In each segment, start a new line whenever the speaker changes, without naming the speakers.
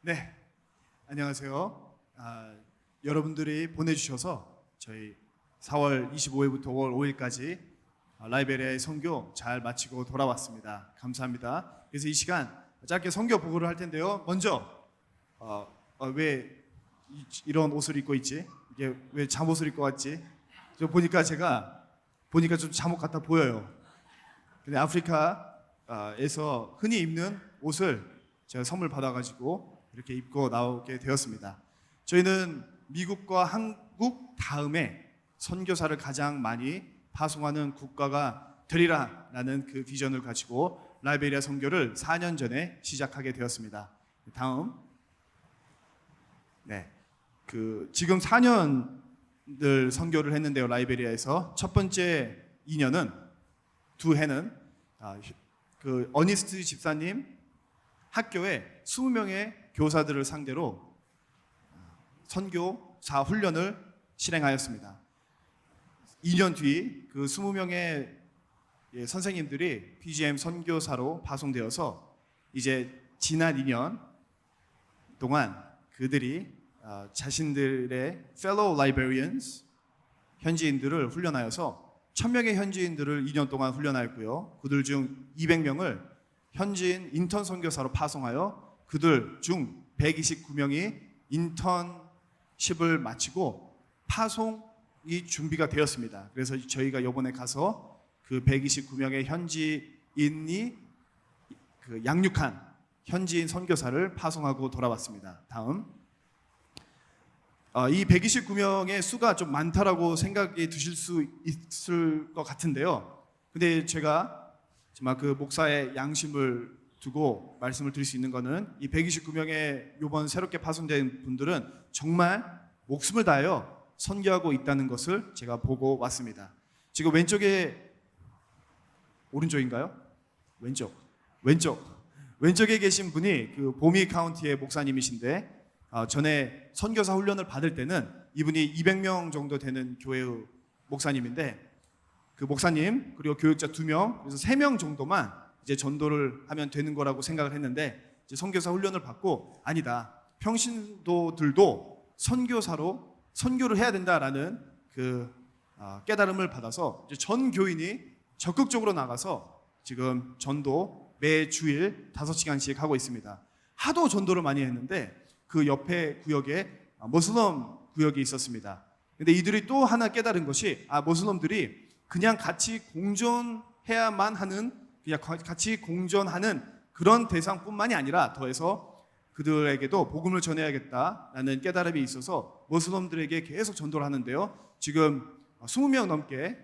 네, 안녕하세요. 여러분들이 보내주셔서 저희 4월 25일부터 5월 5일까지 라이베리아의 선교 잘 마치고 돌아왔습니다. 감사합니다. 그래서 이 시간 짧게 선교 보고를 할 텐데요. 먼저 왜 이런 옷을 입고 있지? 이게 왜 잠옷을 입고 왔지? 저 보니까 좀 잠옷 같아 보여요. 근데 아프리카에서 흔히 입는 옷을 제가 선물 받아가지고 이렇게 입고 나오게 되었습니다. 저희는 미국과 한국 다음에 선교사를 가장 많이 파송하는 국가가 되리라라는 그 비전을 가지고 라이베리아 선교를 4년 전에 시작하게 되었습니다. 다음, 지금 4년을 선교를 했는데요. 라이베리아에서 첫 번째 2년은 두 해는 그 어니스트 집사님 학교에 20명의 교사들을 상대로 선교사 훈련을 실행하였습니다. 2년 뒤 그 20명의 선생님들이 PGM 선교사로 파송되어서 이제 지난 2년 동안 그들이 자신들의 fellow librarians 현지인들을 훈련하여서 1000명의 현지인들을 2년 동안 훈련하였고요. 그들 중 200명을 현지인 인턴 선교사로 파송하여 그들 중 129명이 인턴십을 마치고 파송이 준비가 되었습니다. 그래서 저희가 이번에 가서 그 129명의 현지인이 그 양육한 현지인 선교사를 파송하고 돌아왔습니다. 다음, 이 129명의 수가 좀 많다라고 생각이 드실 수 있을 것 같은데요. 근데 제가 정말 그 목사의 양심을 두고 말씀을 드릴 수 있는 것은 이 129명의 이번 새롭게 파송된 분들은 정말 목숨을 다하여 선교하고 있다는 것을 제가 보고 왔습니다. 지금 왼쪽에, 오른쪽인가요? 왼쪽에 계신 분이 그 보미 카운티의 목사님이신데 전에 선교사 훈련을 받을 때는 이분이 200명 정도 되는 교회의 목사님인데 그 목사님 그리고 교육자 2명, 그래서 3명 정도만 이제 전도를 하면 되는 거라고 생각을 했는데 이제 선교사 훈련을 받고 아니다, 평신도들도 선교사로 선교를 해야 된다라는 그 깨달음을 받아서 이제 전 교인이 적극적으로 나가서 지금 전도 매 주일 5시간씩 하고 있습니다. 하도 전도를 많이 했는데 그 옆에 구역에 모슬럼 구역이 있었습니다. 근데 이들이 또 하나 깨달은 것이 모슬럼들이 그냥 같이 공존해야만 하는, 그냥 같이 공존하는 그런 대상뿐만이 아니라 더해서 그들에게도 복음을 전해야겠다라는 깨달음이 있어서 모슬럼들에게 계속 전도를 하는데요. 지금 20명 넘게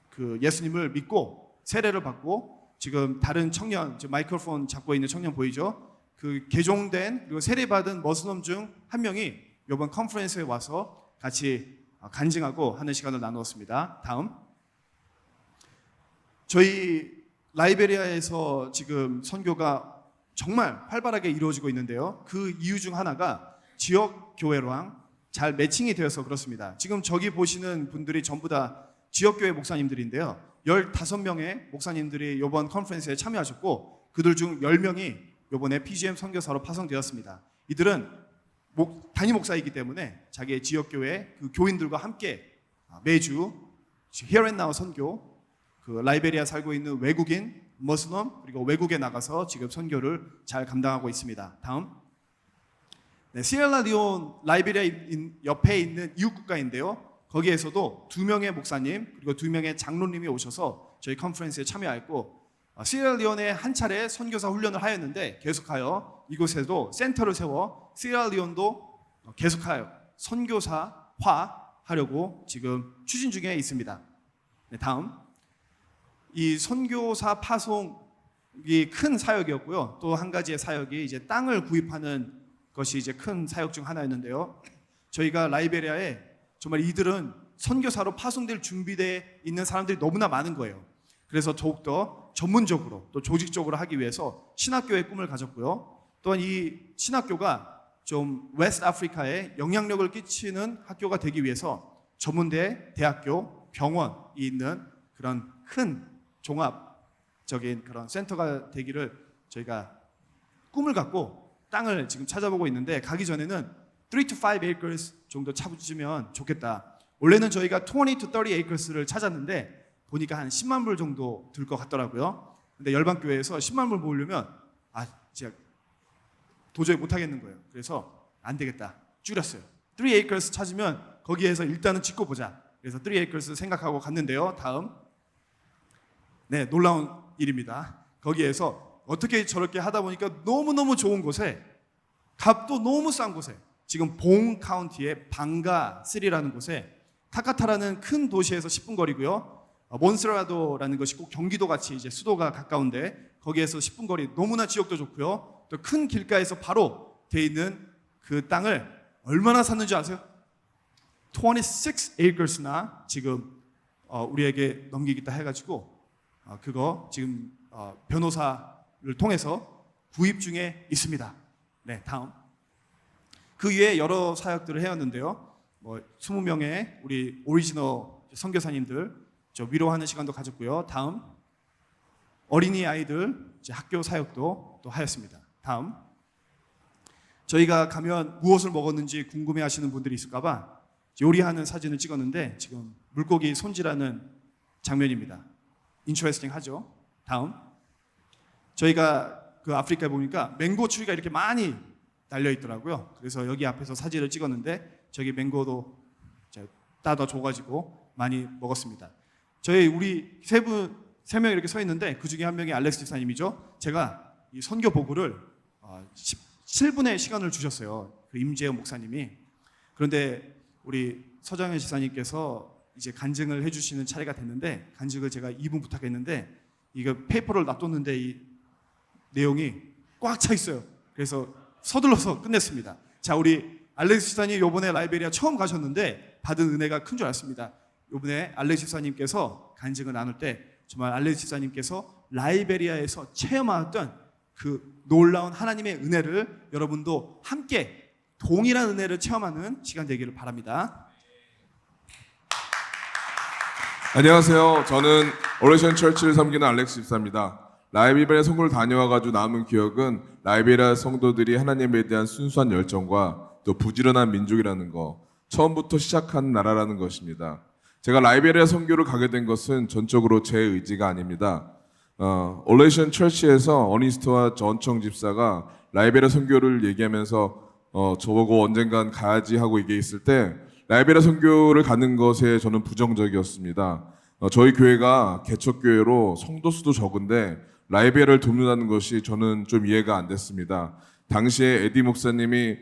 그 예수님을 믿고 세례를 받고 지금 다른 청년, 지금 마이크로폰 잡고 있는 청년 보이죠? 그 개종된 그리고 세례받은 머슬럼 중 한 명이 이번 컨퍼런스에 와서 같이 간증하고 하는 시간을 나누었습니다. 다음, 저희 라이베리아에서 지금 선교가 정말 활발하게 이루어지고 있는데요. 그 이유 중 하나가 지역 교회랑 잘 매칭이 되어서 그렇습니다. 지금 저기 보시는 분들이 전부 다 지역교회 목사님들인데요. 15명의 목사님들이 이번 컨퍼런스에 참여하셨고 그들 중 10명이 이번에 PGM 선교사로 파송되었습니다. 이들은 단임 목사이기 때문에 자기의 지역교회 그 교인들과 함께 매주 Here and Now 선교, 그 라이베리아 살고 있는 외국인, 머슬럼 그리고 외국에 나가서 지금 선교를 잘 감당하고 있습니다. 다음, 시에라리온 라이베리아 옆에 있는 이웃 국가인데요. 거기에서도 2명의 목사님 그리고 2명의 장로님이 오셔서 저희 컨퍼런스에 참여했고 시에라리온에 한 차례 선교사 훈련을 하였는데 계속하여 이곳에도 센터를 세워 시에라리온도 계속하여 선교사화 하려고 지금 추진 중에 있습니다. 다음, 이 선교사 파송이 큰 사역이었고요. 또 한 가지의 사역이 이제 땅을 구입하는 것이 이제 큰 사역 중 하나였는데요. 저희가 라이베리아에 정말 이들은 선교사로 파송될 준비되어 있는 사람들이 너무나 많은 거예요. 그래서 더욱더 전문적으로 또 조직적으로 하기 위해서 신학교의 꿈을 가졌고요. 또한 이 신학교가 좀 웨스트 아프리카에 영향력을 끼치는 학교가 되기 위해서 전문대, 대학교, 병원이 있는 그런 큰 종합적인 그런 센터가 되기를 저희가 꿈을 갖고 땅을 지금 찾아보고 있는데 가기 전에는 3 to 5 acres 정도 찾으면 좋겠다. 원래는 저희가 20 to 30 acres를 찾았는데 보니까 한 10만 불 정도 들 것 같더라고요. 근데 열방교회에서 10만 불 모으려면 제가 도저히 못 하겠는 거예요. 그래서 안 되겠다. 줄였어요. 3 acres 찾으면 거기에서 일단은 짓고 보자. 그래서 3 acres 생각하고 갔는데요. 다음. 네, 놀라운 일입니다. 거기에서 어떻게 저렇게 하다 보니까 너무너무 좋은 곳에 값도 너무 싼 곳에 지금 봉 카운티의 방가 3라는 곳에 타카타라는 큰 도시에서 10분 거리고요. 몬세라도라는 것이 꼭 경기도 같이 이제 수도가 가까운데 거기에서 10분 거리 너무나 지역도 좋고요. 또 큰 길가에서 바로 돼 있는 그 땅을 얼마나 샀는지 아세요? 26 acres나 지금 우리에게 넘기겠다 해가지고 그거 지금 변호사를 통해서 구입 중에 있습니다. 네, 다음. 그 위에 여러 사역들을 해왔는데요. 20명의 우리 오리지널 선교사님들 저 위로하는 시간도 가졌고요. 다음. 어린이 아이들 이제 학교 사역도 또 하였습니다. 다음. 저희가 가면 무엇을 먹었는지 궁금해하시는 분들이 있을까봐 요리하는 사진을 찍었는데 지금 물고기 손질하는 장면입니다. 인트레스팅 하죠. 다음. 저희가 그 아프리카에 보니까 맹고 추리가 이렇게 많이 달려 있더라고요. 그래서 여기 앞에서 사진을 찍었는데 저기 맹고도 따다 줘가지고 많이 먹었습니다. 우리 세 명 이렇게 서 있는데 그 중에 한 명이 알렉스 집사님이죠. 제가 이 선교 보고를 17분의 시간을 주셨어요. 그 임재현 목사님이. 그런데 우리 서장현 집사님께서 이제 간증을 해주시는 차례가 됐는데 간증을 제가 2분 부탁했는데 이거 페이퍼를 놔뒀는데 이 내용이 꽉 차 있어요. 그래서 서둘러서 끝냈습니다. 자, 우리 알렉스 집사님 이번에 라이베리아 처음 가셨는데 받은 은혜가 큰 줄 알았습니다. 이번에 알렉스 집사님께서 간증을 나눌 때 정말 알렉스 집사님께서 라이베리아에서 체험하였던 그 놀라운 하나님의 은혜를 여러분도 함께 동일한 은혜를 체험하는 시간 되기를 바랍니다.
안녕하세요. 저는 오레이션 철치를 섬기는 알렉스 집사입니다. 라이베리아 성교를 다녀와가지고 남은 기억은 라이베리아 성도들이 하나님에 대한 순수한 열정과 또 부지런한 민족이라는 거, 처음부터 시작한 나라라는 것입니다. 제가 라이베리아 선교를 가게 된 것은 전적으로 제 의지가 아닙니다. 올레이션 철치에서 어니스트와 전청 집사가 라이베리아 선교를 얘기하면서 저보고 언젠간 가야지 하고 얘기했을 때 라이베리아 선교를 가는 것에 저는 부정적이었습니다. 저희 교회가 개척교회로 성도 수도 적은데 라이베리아를 돕는다는 것이 저는 좀 이해가 안 됐습니다. 당시에 에디 목사님이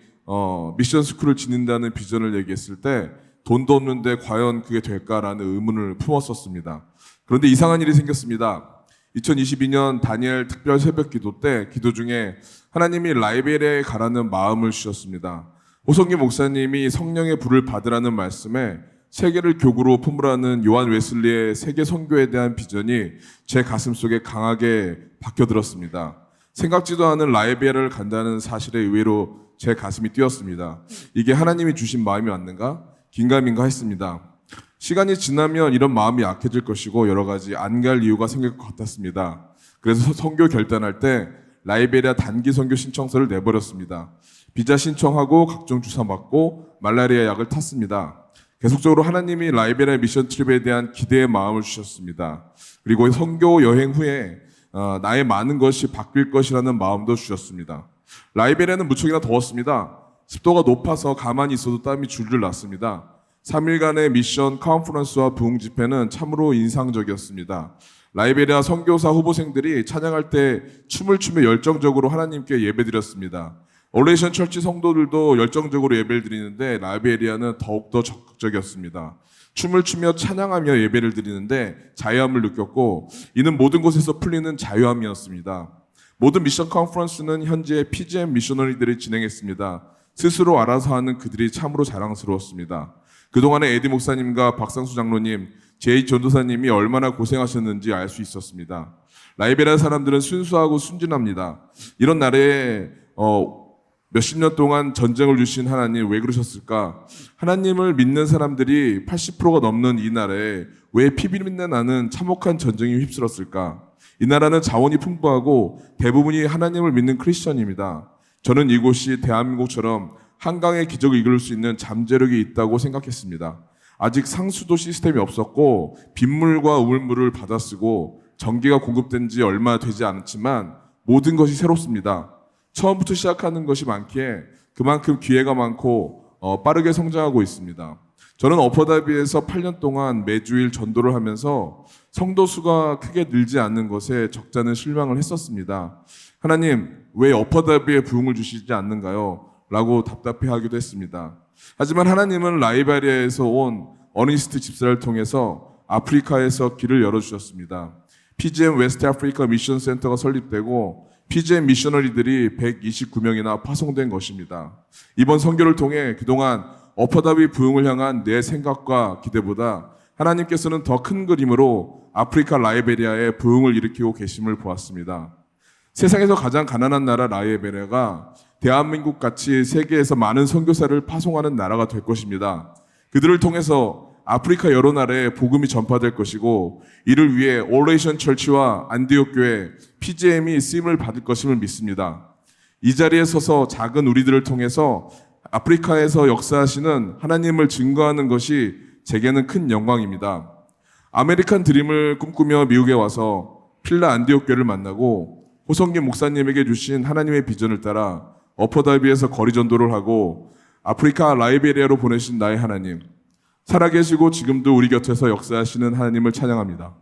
미션 스쿨을 짓는다는 비전을 얘기했을 때 돈도 없는데 과연 그게 될까라는 의문을 품었었습니다. 그런데 이상한 일이 생겼습니다. 2022년 다니엘 특별 새벽 기도 때 기도 중에 하나님이 라이베리아에 가라는 마음을 주셨습니다. 호성기 목사님이 성령의 불을 받으라는 말씀에 세계를 교구로 품으라는 요한 웨슬리의 세계 선교에 대한 비전이 제 가슴 속에 강하게 박혀들었습니다. 생각지도 않은 라이베리아를 간다는 사실에 의외로 제 가슴이 뛰었습니다. 이게 하나님이 주신 마음이 맞는가? 긴가민가 했습니다. 시간이 지나면 이런 마음이 약해질 것이고 여러 가지 안 갈 이유가 생길 것 같았습니다. 그래서 선교 결단할 때 라이베리아 단기 선교 신청서를 내버렸습니다. 비자 신청하고 각종 주사 맞고 말라리아 약을 탔습니다. 계속적으로 하나님이 라이베리아 미션 트립에 대한 기대의 마음을 주셨습니다. 그리고 선교 여행 후에 나의 많은 것이 바뀔 것이라는 마음도 주셨습니다. 라이베리아는 무척이나 더웠습니다. 습도가 높아서 가만히 있어도 땀이 줄줄 났습니다. 3일간의 미션 컨퍼런스와 부흥 집회는 참으로 인상적이었습니다. 라이베리아 선교사 후보생들이 찬양할 때 춤을 추며 열정적으로 하나님께 예배드렸습니다. 올레이션 철치 성도들도 열정적으로 예배를 드리는데 라이베리아는 더욱더 적극적이었습니다. 춤을 추며 찬양하며 예배를 드리는데 자유함을 느꼈고 이는 모든 곳에서 풀리는 자유함이었습니다. 모든 미션 컨퍼런스는 현재 PGM 미셔너리들이 진행했습니다. 스스로 알아서 하는 그들이 참으로 자랑스러웠습니다. 그동안에 에디 목사님과 박상수 장로님, 제이 전도사님이 얼마나 고생하셨는지 알 수 있었습니다. 라이베리아 사람들은 순수하고 순진합니다. 이런 나라에 몇십 년 동안 전쟁을 주신 하나님 왜 그러셨을까? 하나님을 믿는 사람들이 80%가 넘는 이 나라에 왜 피비린내 나는 참혹한 전쟁이 휩쓸었을까? 이 나라는 자원이 풍부하고 대부분이 하나님을 믿는 크리스천입니다. 저는 이곳이 대한민국처럼 한강의 기적을 이끌 수 있는 잠재력이 있다고 생각했습니다. 아직 상수도 시스템이 없었고 빗물과 우물물을 받아 쓰고 전기가 공급된 지 얼마 되지 않았지만 모든 것이 새롭습니다. 처음부터 시작하는 것이 많기에 그만큼 기회가 많고 빠르게 성장하고 있습니다. 저는 어퍼다비에서 8년 동안 매주일 전도를 하면서 성도 수가 크게 늘지 않는 것에 적잖은 실망을 했었습니다. 하나님, 왜 어퍼다비에 부흥을 주시지 않는가요? 라고 답답해하기도 했습니다. 하지만 하나님은 라이베리아에서 온 어니스트 집사를 통해서 아프리카에서 길을 열어주셨습니다. PGM 웨스트 아프리카 미션 센터가 설립되고 PGM 미셔너리들이 129명이나 파송된 것입니다. 이번 선교를 통해 그동안 어퍼다비 부흥을 향한 내 생각과 기대보다 하나님께서는 더 큰 그림으로 아프리카 라이베리아에 부흥을 일으키고 계심을 보았습니다. 세상에서 가장 가난한 나라 라이베리아가 대한민국 같이 세계에서 많은 선교사를 파송하는 나라가 될 것입니다. 그들을 통해서 아프리카 여러 나라에 복음이 전파될 것이고 이를 위해 오레이션 철치와 안디옥 교회 PGM이 쓰임을 받을 것임을 믿습니다. 이 자리에 서서 작은 우리들을 통해서 아프리카에서 역사하시는 하나님을 증거하는 것이 제게는 큰 영광입니다. 아메리칸 드림을 꿈꾸며 미국에 와서 필라 안디옥 교회를 만나고 호성기 목사님에게 주신 하나님의 비전을 따라 어퍼다비에서 거리 전도를 하고 아프리카 라이베리아로 보내신 나의 하나님, 살아계시고 지금도 우리 곁에서 역사하시는 하나님을 찬양합니다.